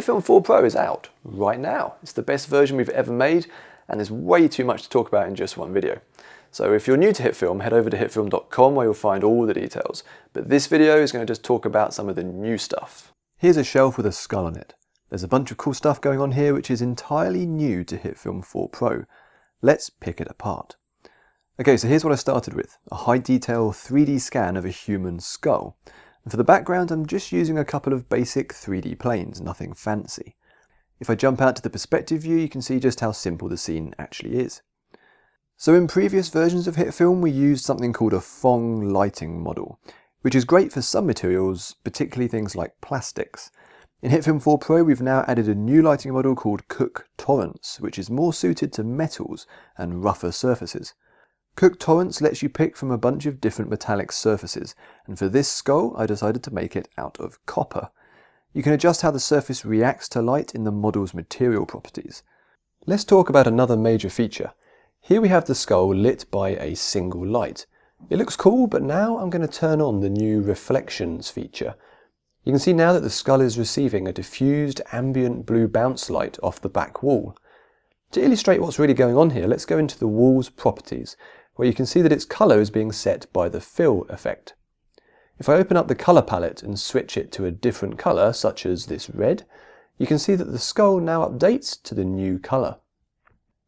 HitFilm 4 Pro is out right now. It's the best version we've ever made, and there's way too much to talk about in just one video. So if you're new to HitFilm, head over to hitfilm.com where you'll find all the details. But this video is going to just talk about some of the new stuff. Here's a shelf with a skull on it. There's a bunch of cool stuff going on here which is entirely new to HitFilm 4 Pro. Let's pick it apart. Okay, so here's what I started with, a high detail 3D scan of a human skull. And for the background, I'm just using a couple of basic 3D planes, nothing fancy. If I jump out to the perspective view, you can see just how simple the scene actually is. So in previous versions of HitFilm, we used something called a Phong lighting model, which is great for some materials, particularly things like plastics. In HitFilm 4 Pro, we've now added a new lighting model called Cook Torrents, which is more suited to metals and rougher surfaces. Cook Torrents lets you pick from a bunch of different metallic surfaces, and for this skull, I decided to make it out of copper. You can adjust how the surface reacts to light in the model's material properties. Let's talk about another major feature. Here we have the skull lit by a single light. It looks cool, but now I'm going to turn on the new reflections feature. You can see now that the skull is receiving a diffused ambient blue bounce light off the back wall. To illustrate what's really going on here, let's go into the wall's properties, where you can see that its colour is being set by the fill effect. If I open up the colour palette and switch it to a different colour, such as this red, you can see that the skull now updates to the new colour.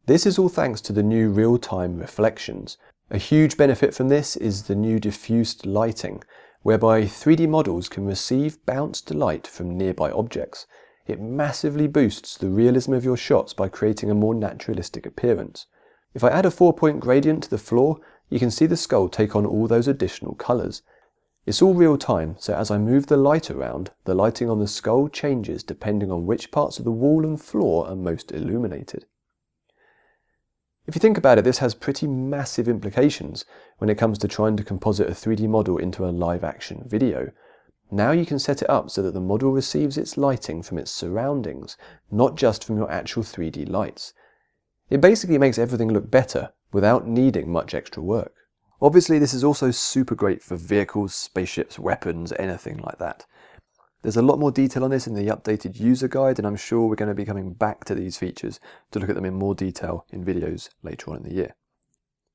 This is all thanks to the new real-time reflections. A huge benefit from this is the new diffused lighting, whereby 3D models can receive bounced light from nearby objects. It massively boosts the realism of your shots by creating a more naturalistic appearance. If I add a 4-point gradient to the floor, you can see the skull take on all those additional colours. It's all real time, so as I move the light around, the lighting on the skull changes depending on which parts of the wall and floor are most illuminated. If you think about it, this has pretty massive implications when it comes to trying to composite a 3D model into a live-action video. Now you can set it up so that the model receives its lighting from its surroundings, not just from your actual 3D lights. It basically makes everything look better without needing much extra work. Obviously, this is also super great for vehicles, spaceships, weapons, anything like that. There's a lot more detail on this in the updated user guide, and I'm sure we're going to be coming back to these features to look at them in more detail in videos later on in the year.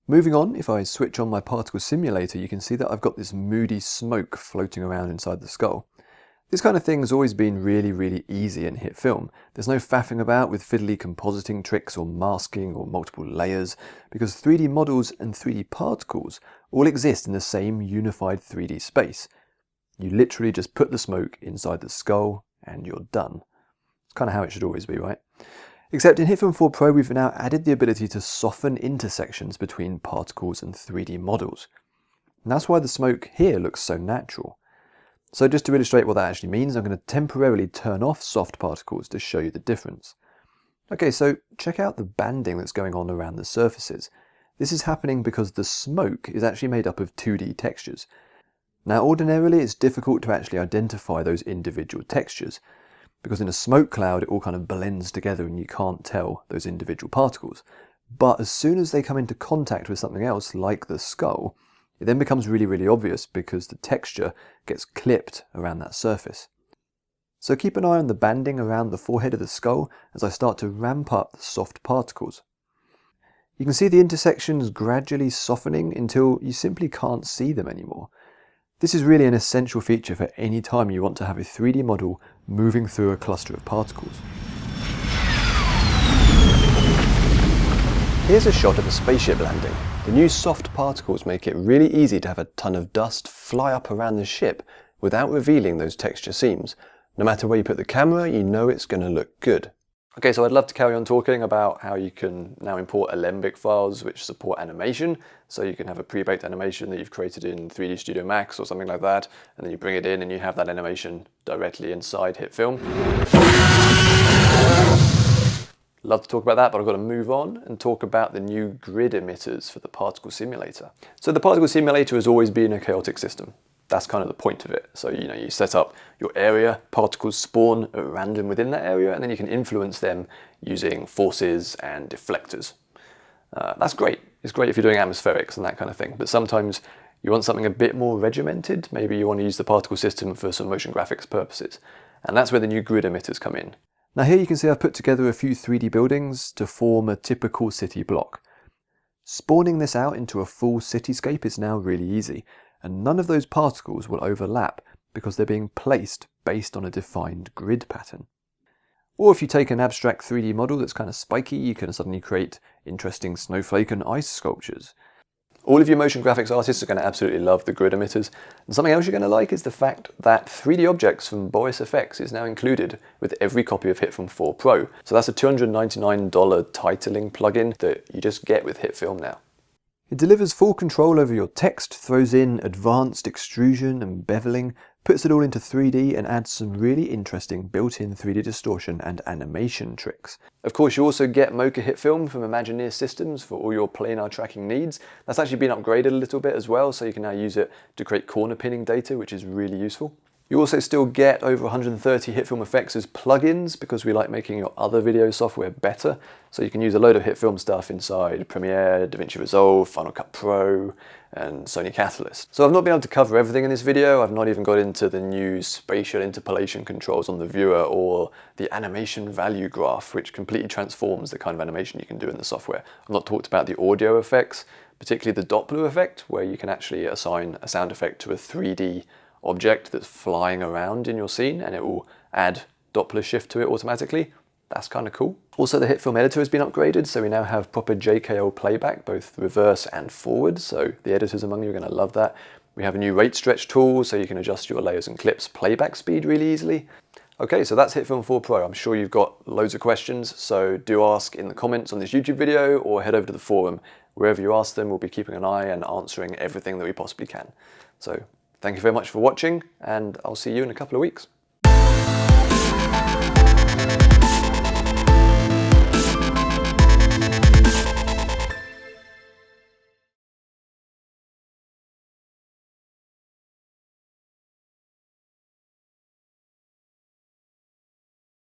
Moving on, if I switch on my particle simulator, you can see that I've got this moody smoke floating around inside the skull. This kind of thing has always been really easy in HitFilm. There's no faffing about with fiddly compositing tricks or masking or multiple layers, because 3D models and 3D particles all exist in the same unified 3D space. You literally just put the smoke inside the skull and you're done. It's kind of how it should always be, right? Except in HitFilm 4 Pro, we've now added the ability to soften intersections between particles and 3D models. And that's why the smoke here looks so natural. So just to illustrate what that actually means, I'm going to temporarily turn off soft particles to show you the difference. Okay, so check out the banding that's going on around the surfaces. This is happening because the smoke is actually made up of 2D textures. Now ordinarily it's difficult to actually identify those individual textures, because in a smoke cloud it all kind of blends together and you can't tell those individual particles. But as soon as they come into contact with something else like the skull, it then becomes really obvious because the texture gets clipped around that surface. So keep an eye on the banding around the forehead of the skull as I start to ramp up the soft particles. You can see the intersections gradually softening until you simply can't see them anymore. This is really an essential feature for any time you want to have a 3D model moving through a cluster of particles. Here's a shot of a spaceship landing. The new soft particles make it really easy to have a ton of dust fly up around the ship without revealing those texture seams. No matter where you put the camera, you know it's going to look good. Okay, so I'd love to carry on talking about how you can now import Alembic files which support animation. So you can have a pre-baked animation that you've created in 3D Studio Max or something like that, and then you bring it in and you have that animation directly inside HitFilm. Love to talk about that, but I've got to move on and talk about the new grid emitters for the particle simulator. So the particle simulator has always been a chaotic system. That's kind of the point of it. So, you set up your area, particles spawn at random within that area, and then you can influence them using forces and deflectors. That's great. It's great if you're doing atmospherics and that kind of thing, but sometimes you want something a bit more regimented. Maybe you want to use the particle system for some motion graphics purposes. And that's where the new grid emitters come in. Now here you can see I've put together a few 3D buildings to form a typical city block. Spawning this out into a full cityscape is now really easy, and none of those particles will overlap because they're being placed based on a defined grid pattern. Or if you take an abstract 3D model that's kind of spiky, you can suddenly create interesting snowflake and ice sculptures. All of your motion graphics artists are going to absolutely love the grid emitters, and something else you're going to like is the fact that 3D objects from VFX is now included with every copy of HitFilm 4 Pro. So that's a $299 titling plugin that you just get with HitFilm now. It delivers full control over your text, throws in advanced extrusion and beveling, puts it all into 3D and adds some really interesting built-in 3D distortion and animation tricks. Of course, you also get Mocha HitFilm from Imagineer Systems for all your planar tracking needs. That's actually been upgraded a little bit as well, so you can now use it to create corner pinning data, which is really useful. You also still get over 130 HitFilm effects as plugins because we like making your other video software better. So you can use a load of HitFilm stuff inside Premiere, DaVinci Resolve, Final Cut Pro, and Sony Catalyst. So I've not been able to cover everything in this video. I've not even got into the new spatial interpolation controls on the viewer or the animation value graph, which completely transforms the kind of animation you can do in the software. I've not talked about the audio effects, particularly the Doppler effect, where you can actually assign a sound effect to a 3D object that's flying around in your scene and it will add Doppler shift to it automatically. That's kind of cool. Also, the HitFilm editor has been upgraded, so we now have proper JKL playback, both reverse and forward, so the editors among you are going to love that. We have a new rate stretch tool, so you can adjust your layers and clips playback speed really easily. Okay, so that's HitFilm 4 Pro. I'm sure you've got loads of questions, so do ask in the comments on this YouTube video or head over to the forum. Wherever you ask them, we'll be keeping an eye and answering everything that we possibly can. So thank you very much for watching, and I'll see you in a couple of weeks.